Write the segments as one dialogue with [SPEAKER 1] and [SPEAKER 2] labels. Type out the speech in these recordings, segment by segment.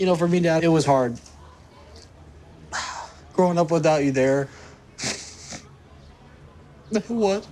[SPEAKER 1] For me, Dad, it was hard. Growing up without you there. What?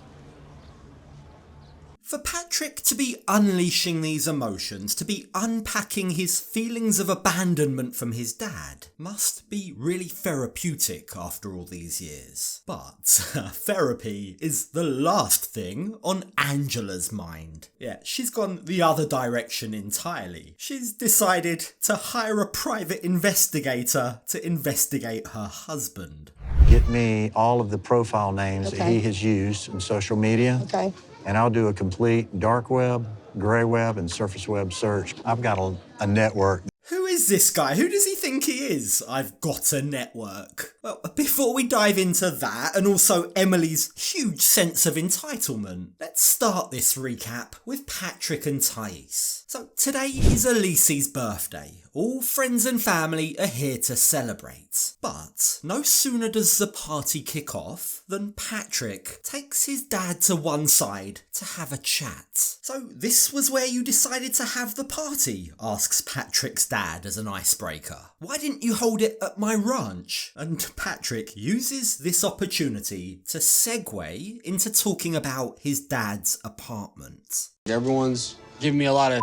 [SPEAKER 2] For Patrick to be unleashing these emotions, to be unpacking his feelings of abandonment from his dad, must be really therapeutic after all these years. But therapy is the last thing on Angela's mind. Yeah, she's gone the other direction entirely. She's decided to hire a private investigator to investigate her husband.
[SPEAKER 3] Get me all of the profile names that he has used in social media.
[SPEAKER 4] Okay.
[SPEAKER 3] And I'll do a complete dark web, gray web, and surface web search. I've got a network.
[SPEAKER 2] Who is this guy? Who does he think he is? I've got a network. Well, before we dive into that, and also Emily's huge sense of entitlement, let's start this recap with Patrick and Thais. So today is Elise's birthday. All friends and family are here to celebrate. But no sooner does the party kick off than Patrick takes his dad to one side to have a chat. So this was where you decided to have the party? Asks Patrick's dad as an icebreaker. Why didn't you hold it at my ranch? And Patrick uses this opportunity to segue into talking about his dad's apartment.
[SPEAKER 1] Everyone's giving me a lot of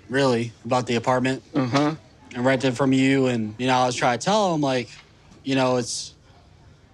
[SPEAKER 1] really about the apartment. And rented from you, and I was trying to tell him, like, it's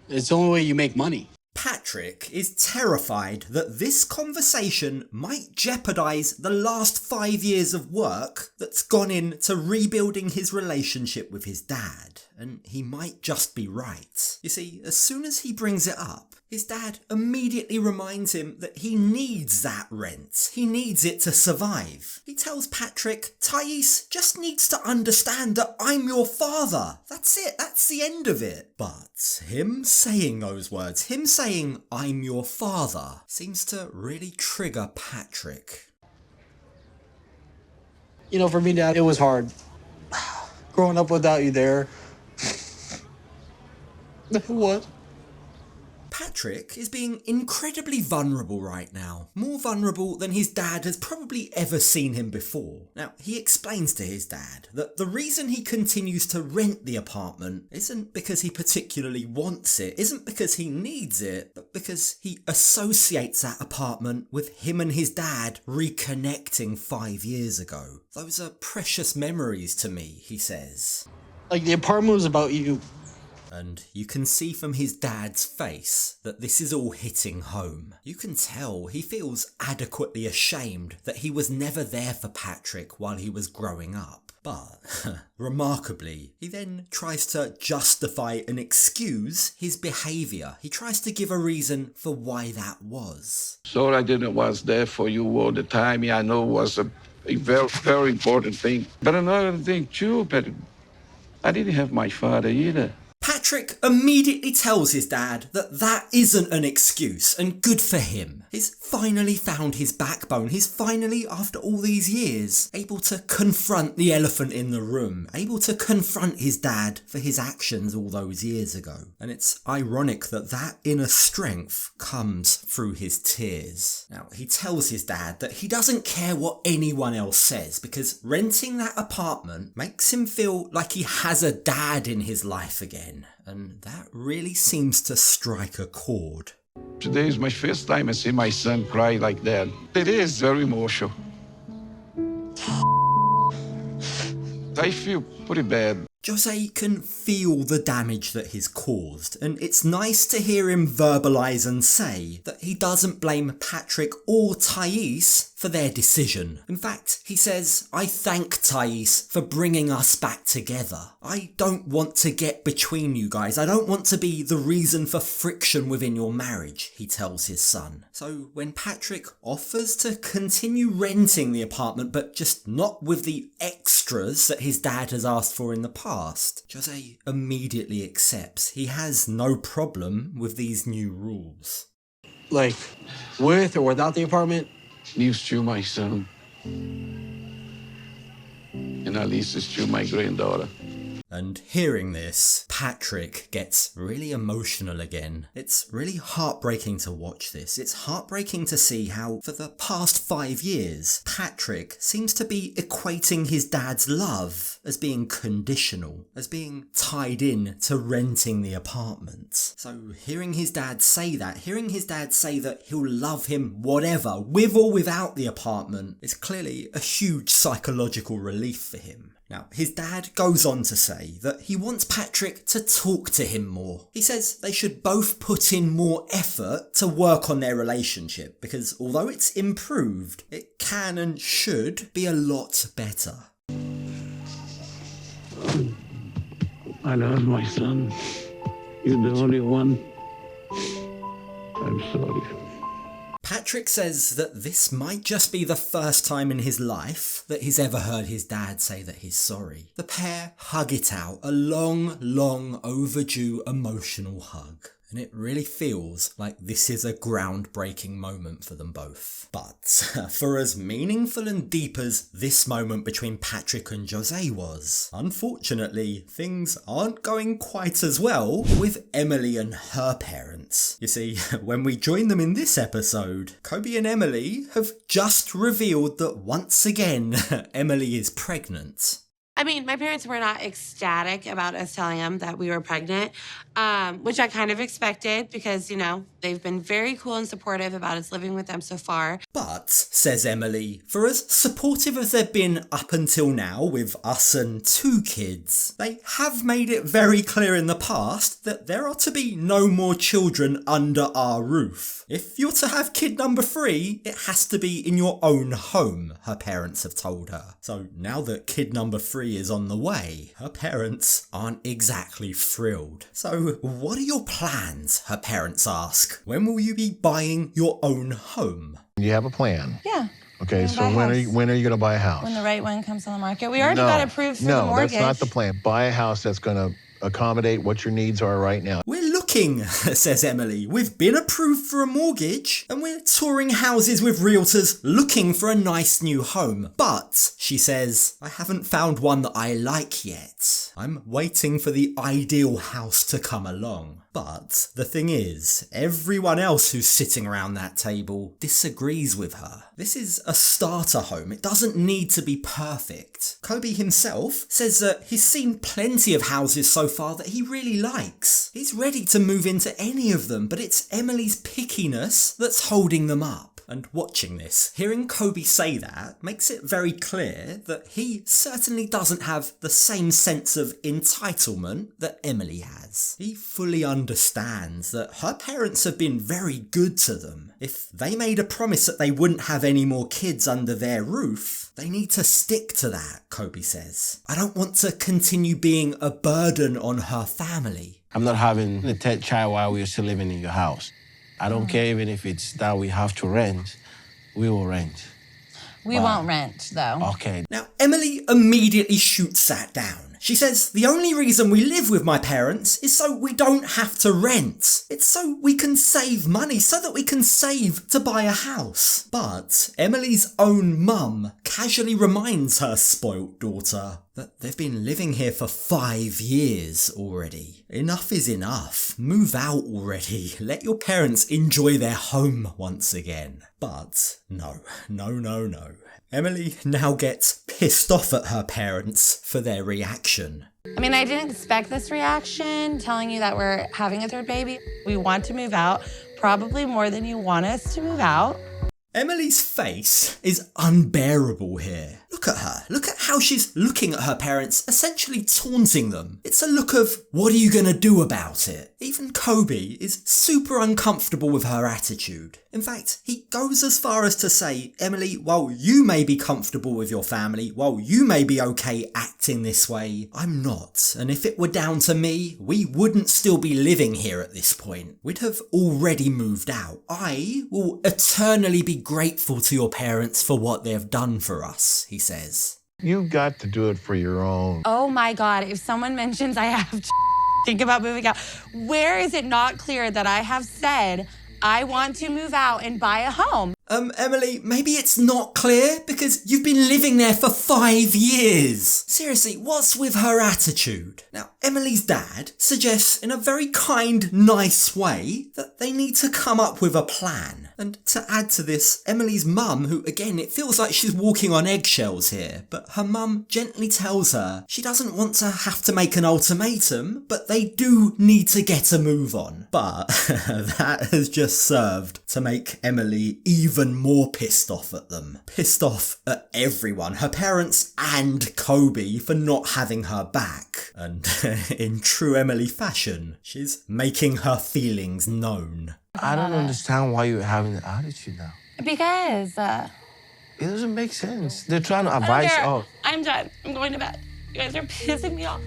[SPEAKER 1] the only way you make money.
[SPEAKER 2] Patrick is terrified that this conversation might jeopardize the last 5 years of work that's gone into rebuilding his relationship with his dad, and he might just be right. You see, as soon as he brings it up, his dad immediately reminds him that he needs that rent. He needs it to survive. He tells Patrick, Thais just needs to understand that I'm your father. That's it. That's the end of it. But him saying those words, him saying I'm your father, seems to really trigger Patrick.
[SPEAKER 1] For me, Dad, it was hard. Growing up without you there. What?
[SPEAKER 2] Patrick is being incredibly vulnerable right now. More vulnerable than his dad has probably ever seen him before. Now, he explains to his dad that the reason he continues to rent the apartment isn't because he particularly wants it, isn't because he needs it, but because he associates that apartment with him and his dad reconnecting 5 years ago. Those are precious memories to me, he says.
[SPEAKER 1] Like, the apartment was about you.
[SPEAKER 2] And you can see from his dad's face that this is all hitting home. You can tell he feels adequately ashamed that he was never there for Patrick while he was growing up. But, remarkably, he then tries to justify and excuse his behaviour. He tries to give a reason for why that was.
[SPEAKER 5] So I didn't was there for you all the time. I know it was a very, very important thing. But another thing too, but I didn't have my father either.
[SPEAKER 2] Patrick immediately tells his dad that that isn't an excuse, and good for him. He's finally found his backbone. He's finally, after all these years, able to confront the elephant in the room, able to confront his dad for his actions all those years ago. And it's ironic that that inner strength comes through his tears. Now, he tells his dad that he doesn't care what anyone else says, because renting that apartment makes him feel like he has a dad in his life again. And that really seems to strike a chord.
[SPEAKER 5] Today is my first time I see my son cry like that. It is very emotional. I feel pretty bad.
[SPEAKER 2] Jose can feel the damage that he's caused, and it's nice to hear him verbalise and say that he doesn't blame Patrick or Thais for their decision. In fact, he says, I thank Thais for bringing us back together. I don't want to get between you guys. I don't want to be the reason for friction within your marriage, he tells his son. So when Patrick offers to continue renting the apartment, but just not with the extras that his dad has asked for in the past, Jose immediately accepts. He has no problem with these new rules.
[SPEAKER 1] Like, with or without the apartment?
[SPEAKER 5] You still my son. And Alice is still my granddaughter.
[SPEAKER 2] And hearing this, Patrick gets really emotional again. It's really heartbreaking to watch this. It's heartbreaking to see how, for the past 5 years, Patrick seems to be equating his dad's love as being conditional, as being tied in to renting the apartment. So hearing his dad say that, hearing his dad say that he'll love him whatever, with or without the apartment, is clearly a huge psychological relief for him. Now, his dad goes on to say that he wants Patrick to talk to him more. He says they should both put in more effort to work on their relationship because although it's improved, it can and should be a lot better.
[SPEAKER 5] I love my son. You're the only one. I'm sorry.
[SPEAKER 2] Patrick says that this might just be the first time in his life that he's ever heard his dad say that he's sorry. The pair hug it out, a long, long overdue emotional hug. And it really feels like this is a groundbreaking moment for them both. But for as meaningful and deep as this moment between Patrick and Jose was, unfortunately, things aren't going quite as well with Emily and her parents. You see, when we join them in this episode, Kobe and Emily have just revealed that once again, Emily is pregnant.
[SPEAKER 4] I mean, my parents were not ecstatic about us telling them that we were pregnant, which I kind of expected because, you know, they've been very cool and supportive about us living with them so far.
[SPEAKER 2] But, says Emily, for as supportive as they've been up until now with us and 2 kids, they have made it very clear in the past that there are to be no more children under our roof. If you're to have kid number 3, it has to be in your own home, her parents have told her. So now that kid number 3 is on the way, her parents aren't exactly thrilled. So what are your plans, her parents ask? When will you be buying your own home?
[SPEAKER 3] You have a plan?
[SPEAKER 6] Yeah.
[SPEAKER 3] Okay, so when are you going to buy a house?
[SPEAKER 6] When the right one comes on the market. We already got approved for the mortgage.
[SPEAKER 3] No, that's not the plan. Buy a house that's going to accommodate what your needs are right now.
[SPEAKER 2] We're looking, says Emily. We've been approved for a mortgage and we're touring houses with realtors looking for a nice new home. But, she says, I haven't found one that I like yet. I'm waiting for the ideal house to come along. But the thing is, everyone else who's sitting around that table disagrees with her. This is a starter home. It doesn't need to be perfect. Kobe himself says that he's seen plenty of houses so far that he really likes. He's ready to move into any of them, but it's Emily's pickiness that's holding them up. And watching this, hearing Kobe say that, makes it very clear that he certainly doesn't have the same sense of entitlement that Emily has. He fully understands that her parents have been very good to them. If they made a promise that they wouldn't have any more kids under their roof, they need to stick to that, Kobe says. I don't want to continue being a burden on her family.
[SPEAKER 7] I'm not having a third child while we're still living in your house. I don't care even if it's that we have to rent, we will rent.
[SPEAKER 6] We won't rent, though.
[SPEAKER 7] Okay.
[SPEAKER 2] Now, Emily immediately shoots that down. She says, the only reason we live with my parents is so we don't have to rent. It's so we can save money, so that we can save to buy a house. But Emily's own mum casually reminds her spoilt daughter that they've been living here for 5 years already. Enough is enough. Move out already. Let your parents enjoy their home once again. But no. Emily now gets pissed off at her parents for their reaction.
[SPEAKER 4] I mean, I didn't expect this reaction, telling you that we're having a 3rd baby. We want to move out, probably more than you want us to move out.
[SPEAKER 2] Emily's face is unbearable here. Look at her. Look at how she's looking at her parents, essentially taunting them. It's a look of, what are you gonna do about it? Even Kobe is super uncomfortable with her attitude. In fact, he goes as far as to say, Emily, while you may be comfortable with your family, while you may be okay acting this way, I'm not. And if it were down to me, we wouldn't still be living here at this point. We'd have already moved out. I will eternally be grateful to your parents for what they've done for us, he says.
[SPEAKER 3] You've got to do it for your own.
[SPEAKER 4] Oh my God, if someone mentions I have to think about moving out, where is it not clear that I have said I want to move out and buy a home?
[SPEAKER 2] Emily, maybe it's not clear because you've been living there for 5 years. Seriously, what's with her attitude? Now, Emily's dad suggests in a very kind, nice way that they need to come up with a plan. And to add to this, Emily's mum, who again, it feels like she's walking on eggshells here, but her mum gently tells her she doesn't want to have to make an ultimatum, but they do need to get a move on. But that has just served to make Emily even more pissed off at them. Pissed off at everyone, her parents and Kobe, for not having her back. And in true Emily fashion, she's making her feelings known.
[SPEAKER 7] I don't understand why you're having the attitude now.
[SPEAKER 6] Because,
[SPEAKER 7] It doesn't make sense. They're trying to advise us.
[SPEAKER 4] I'm done. I'm going to bed. You guys are pissing me off.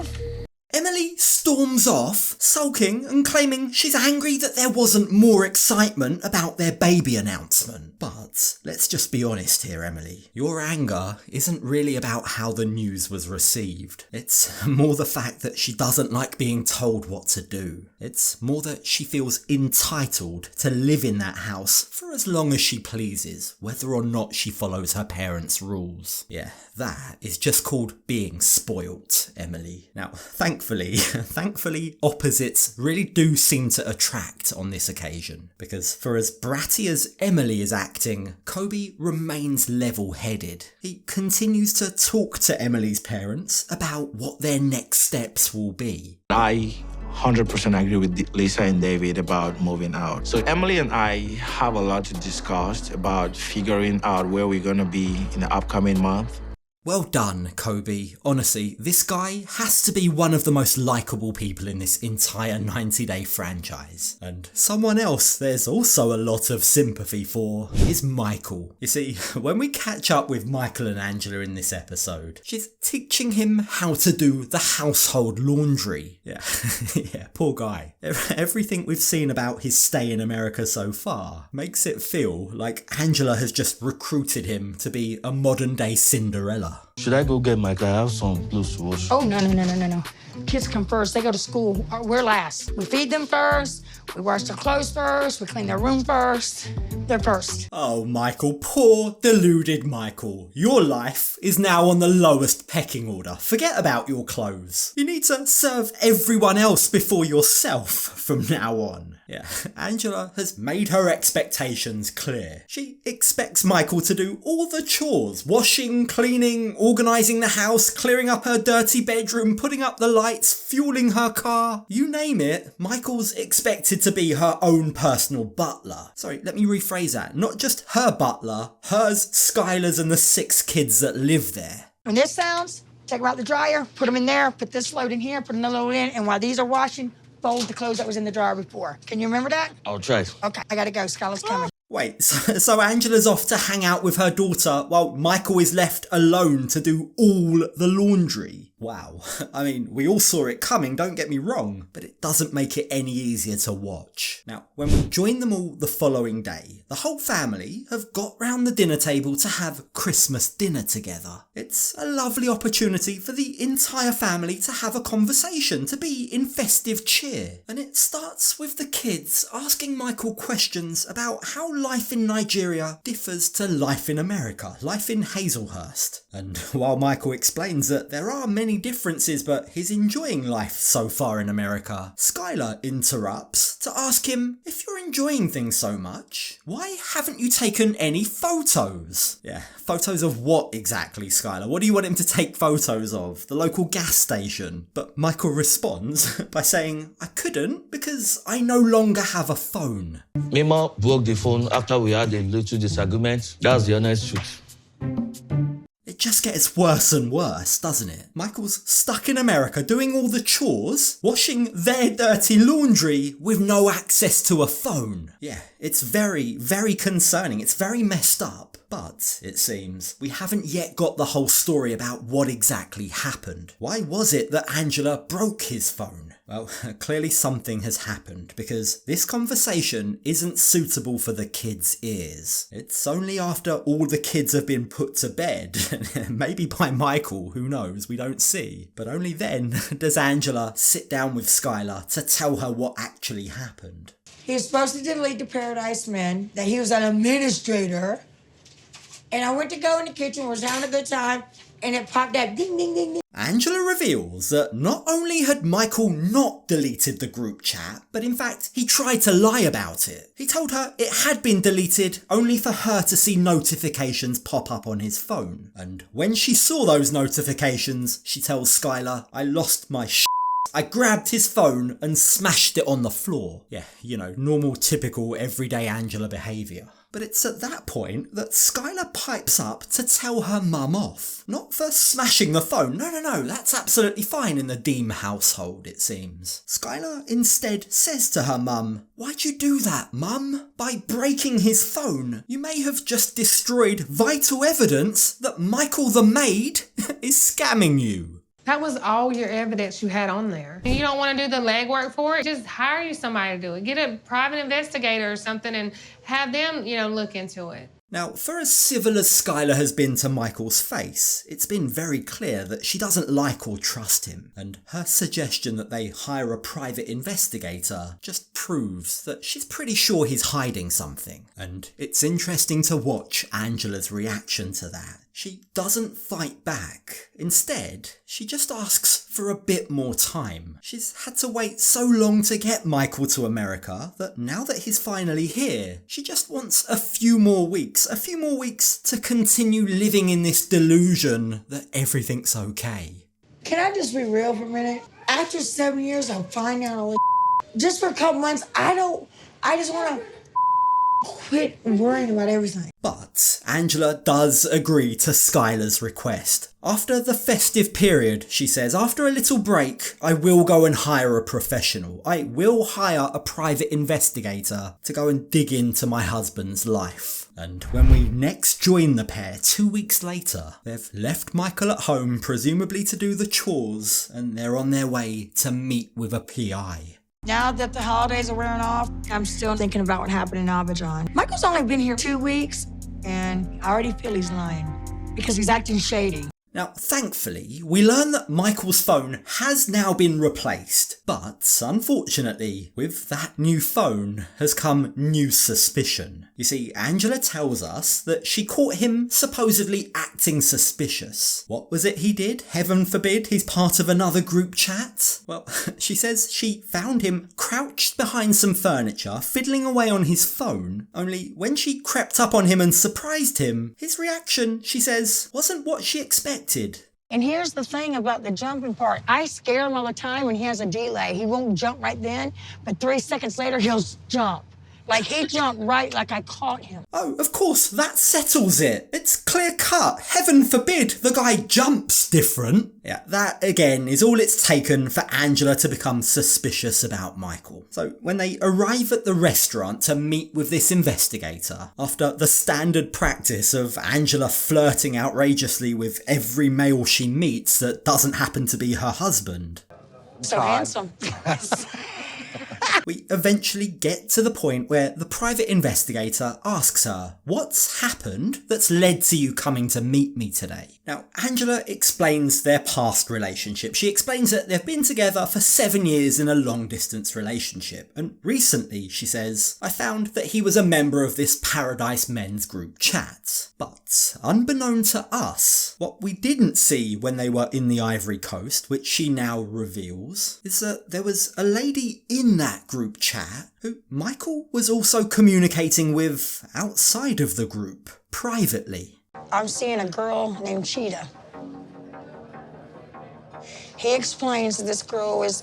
[SPEAKER 2] Emily storms off, sulking and claiming she's angry that there wasn't more excitement about their baby announcement. But let's just be honest here, Emily. Your anger isn't really about how the news was received. It's more the fact that she doesn't like being told what to do. It's more that she feels entitled to live in that house for as long as she pleases, whether or not she follows her parents' rules. Yeah, that is just called being spoilt, Emily. Now, thankfully, opposites really do seem to attract on this occasion, because for as bratty as Emily is acting, Kobe remains level-headed. He continues to talk to Emily's parents about what their next steps will be.
[SPEAKER 7] I 100% agree with Lisa and David about moving out. So Emily and I have a lot to discuss about figuring out where we're going to be in the upcoming month.
[SPEAKER 2] Well done, Kobe. Honestly, this guy has to be one of the most likeable people in this entire 90-day franchise. And someone else there's also a lot of sympathy for is Michael. You see, when we catch up with Michael and Angela in this episode, she's teaching him how to do the household laundry. Yeah, yeah, poor guy. Everything we've seen about his stay in America so far makes it feel like Angela has just recruited him to be a modern-day Cinderella.
[SPEAKER 7] Should I go get my guy? I have some clothes to wash.
[SPEAKER 8] Oh, no. Kids come first. They go to school. We're last. We feed them first. We wash their clothes first. We clean their room first. They're first.
[SPEAKER 2] Oh, Michael, poor, deluded Michael. Your life is now on the lowest pecking order. Forget about your clothes. You need to serve everyone else before yourself from now on. Yeah, Angela has made her expectations clear. She expects Michael to do all the chores. Washing, cleaning, organising the house, clearing up her dirty bedroom, putting up the lights, fueling her car. You name it, Michael's expected to be her own personal butler. Sorry, let me rephrase that. Not just her butler, hers, Skylar's and the 6 kids that live there.
[SPEAKER 8] When this sounds, take them out the dryer, put them in there, put this load in here, put another load in, and while these are washing, fold the clothes that was in the dryer before. Can you remember that?
[SPEAKER 7] I'll try.
[SPEAKER 8] Okay, I gotta go. Skylar's coming.
[SPEAKER 2] Wait, so Angela's off to hang out with her daughter while Michael is left alone to do all the laundry? Wow. I mean, we all saw it coming, don't get me wrong, but it doesn't make it any easier to watch. Now, when we join them all the following day, the whole family have got round the dinner table to have Christmas dinner together. It's a lovely opportunity for the entire family to have a conversation, to be in festive cheer. And it starts with the kids asking Michael questions about how life in Nigeria differs to life in America, life in Hazelhurst. And while Michael explains that there are many differences but he's enjoying life so far in America, Skylar interrupts to ask him, if you're enjoying things so much, why haven't you taken any photos? Yeah, photos of what exactly, Skylar? What do you want him to take photos of? The local gas station? But Michael responds by saying, I couldn't because I no longer have a phone.
[SPEAKER 9] Mima broke the phone after we had a little disagreement. That's the honest truth.
[SPEAKER 2] It just gets worse and worse, doesn't it? Michael's stuck in America doing all the chores, washing their dirty laundry with no access to a phone. Yeah, it's very, very concerning. It's very messed up. But, it seems, we haven't yet got the whole story about what exactly happened. Why was it that Angela broke his phone? Well, clearly something has happened, because this conversation isn't suitable for the kids' ears. It's only after all the kids have been put to bed, maybe by Michael, who knows, we don't see. But only then does Angela sit down with Skylar to tell her what actually happened.
[SPEAKER 8] He was supposed to delete the Paradise Men, that he was an administrator. And I went to go in the kitchen, was having a good time, and it popped up, ding, ding, ding, ding.
[SPEAKER 2] Angela reveals that not only had Michael not deleted the group chat, but in fact he tried to lie about it. He told her it had been deleted only for her to see notifications pop up on his phone. And when she saw those notifications, she tells Skylar, "I lost my shit. I grabbed his phone and smashed it on the floor." Yeah, you know, normal, typical, everyday Angela behaviour. But it's at that point that Skylar pipes up to tell her mum off. Not for smashing the phone, no, that's absolutely fine in the Deem household, it seems. Skylar instead says to her mum, "Why'd you do that, mum? By breaking his phone, you may have just destroyed vital evidence that Michael the maid is scamming you."
[SPEAKER 10] That was all your evidence you had on there. You don't want to do the legwork for it? Just hire you somebody to do it. Get a private investigator or something and have them, look into it.
[SPEAKER 2] Now, for as civil as Skylar has been to Michael's face, it's been very clear that she doesn't like or trust him, and her suggestion that they hire a private investigator just proves that she's pretty sure he's hiding something. And it's interesting to watch Angela's reaction to that. She doesn't fight back. Instead, she just asks for a bit more time. She's had to wait so long to get Michael to America that now that he's finally here, she just wants a few more weeks to continue living in this delusion that everything's okay.
[SPEAKER 8] Can I just be real for a minute? After 7 years of finding out all this, just for a couple months, I just want to quit worrying about everything.
[SPEAKER 2] But Angela does agree to Skylar's request. After the festive period, she says, after a little break, I will go and hire a professional. I will hire a private investigator to go and dig into my husband's life. And when we next join the pair 2 weeks later, they've left Michael at home, presumably to do the chores, and they're on their way to meet with a PI.
[SPEAKER 8] Now that the holidays are wearing off, I'm still thinking about what happened in Abidjan. Michael's only been here 2 weeks, and I already feel he's lying because he's acting shady.
[SPEAKER 2] Now, thankfully, we learn that Michael's phone has now been replaced, but unfortunately, with that new phone has come new suspicion. You see, Angela tells us that she caught him supposedly acting suspicious. What was it he did? Heaven forbid he's part of another group chat? Well, she says she found him crouched behind some furniture, fiddling away on his phone, only when she crept up on him and surprised him, his reaction, she says, wasn't what she expected.
[SPEAKER 8] And here's the thing about the jumping part. I scare him all the time when he has a delay. He won't jump right then, but 3 seconds later, he'll jump. Like, he jumped right like I caught him.
[SPEAKER 2] Oh, of course, that settles it. It's clear cut. Heaven forbid the guy jumps different. Yeah, that, again, is all it's taken for Angela to become suspicious about Michael. So when they arrive at the restaurant to meet with this investigator, after the standard practice of Angela flirting outrageously with every male she meets that doesn't happen to be her husband.
[SPEAKER 8] So handsome.
[SPEAKER 2] We eventually get to the point where the private investigator asks her, what's happened that's led to you coming to meet me today? Now, Angela explains their past relationship. She explains that they've been together for 7 years in a long-distance relationship. And recently, she says, I found that he was a member of this Paradise Men's group chat. But unbeknown to us, what we didn't see when they were in the Ivory Coast, which she now reveals, is that there was a lady in that group chat who Michael was also communicating with outside of the group, privately.
[SPEAKER 8] I'm seeing a girl named Cheetah. He explains that this girl is...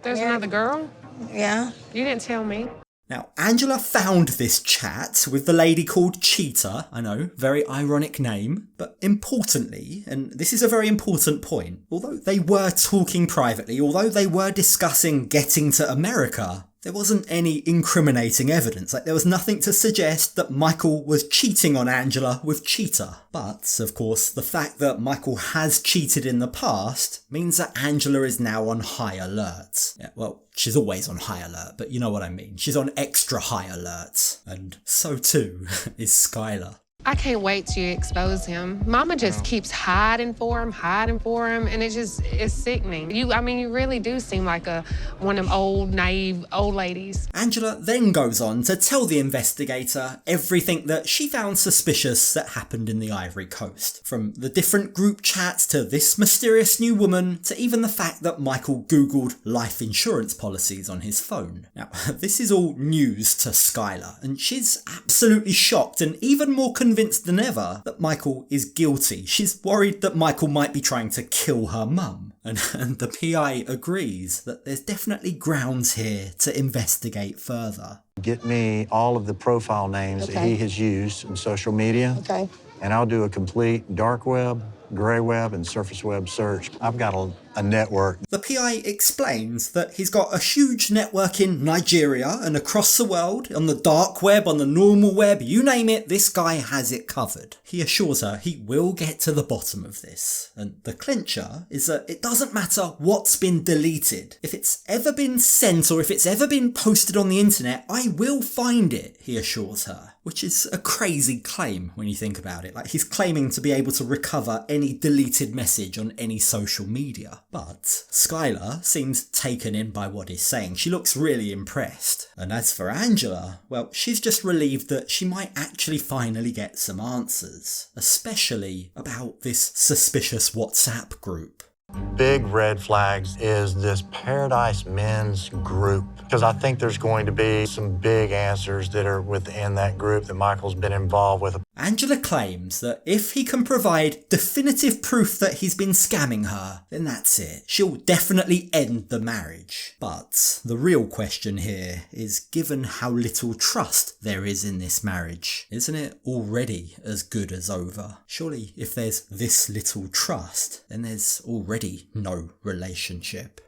[SPEAKER 10] There's another girl?
[SPEAKER 8] Yeah.
[SPEAKER 10] You didn't tell me.
[SPEAKER 2] Now, Angela found this chat with the lady called Cheetah. I know, very ironic name. But importantly, and this is a very important point, although they were talking privately, although they were discussing getting to America, there wasn't any incriminating evidence. Like, there was nothing to suggest that Michael was cheating on Angela with Cheetah. But, of course, the fact that Michael has cheated in the past means that Angela is now on high alert. Yeah, well, she's always on high alert, but you know what I mean. She's on extra high alert. And so too is Skylar.
[SPEAKER 10] I can't wait to expose him. Mama just keeps hiding for him, and it's sickening. You really do seem like one of them old, naive old ladies.
[SPEAKER 2] Angela then goes on to tell the investigator everything that she found suspicious that happened in the Ivory Coast. From the different group chats to this mysterious new woman to even the fact that Michael Googled life insurance policies on his phone. Now, this is all news to Skylar, and she's absolutely shocked and even more convinced than ever that Michael is guilty. She's worried that Michael might be trying to kill her mum. And the PI agrees that there's definitely grounds here to investigate further.
[SPEAKER 3] Get me all of the profile names that he has used in social media.
[SPEAKER 8] Okay.
[SPEAKER 3] And I'll do a complete dark web, gray web, and surface web search. I've got a network.
[SPEAKER 2] The PI explains that he's got a huge network in Nigeria and across the world, on the dark web, on the normal web, you name it, this guy has it covered. He assures her he will get to the bottom of this. And the clincher is that it doesn't matter what's been deleted. If it's ever been sent or if it's ever been posted on the internet, I will find it, he assures her. Which is a crazy claim when you think about it. Like, he's claiming to be able to recover any deleted message on any social media. But Skylar seems taken in by what he's saying. She looks really impressed. And as for Angela, well, she's just relieved that she might actually finally get some answers. Especially about this suspicious WhatsApp group.
[SPEAKER 3] Big red flags is this Paradise Men's group, because I think there's going to be some big answers that are within that group that Michael's been involved with.
[SPEAKER 2] Angela claims that if he can provide definitive proof that he's been scamming her, then that's it. She'll definitely end the marriage. But the real question here is, given how little trust there is in this marriage, isn't it already as good as over? Surely if there's this little trust, then there's already no relationship.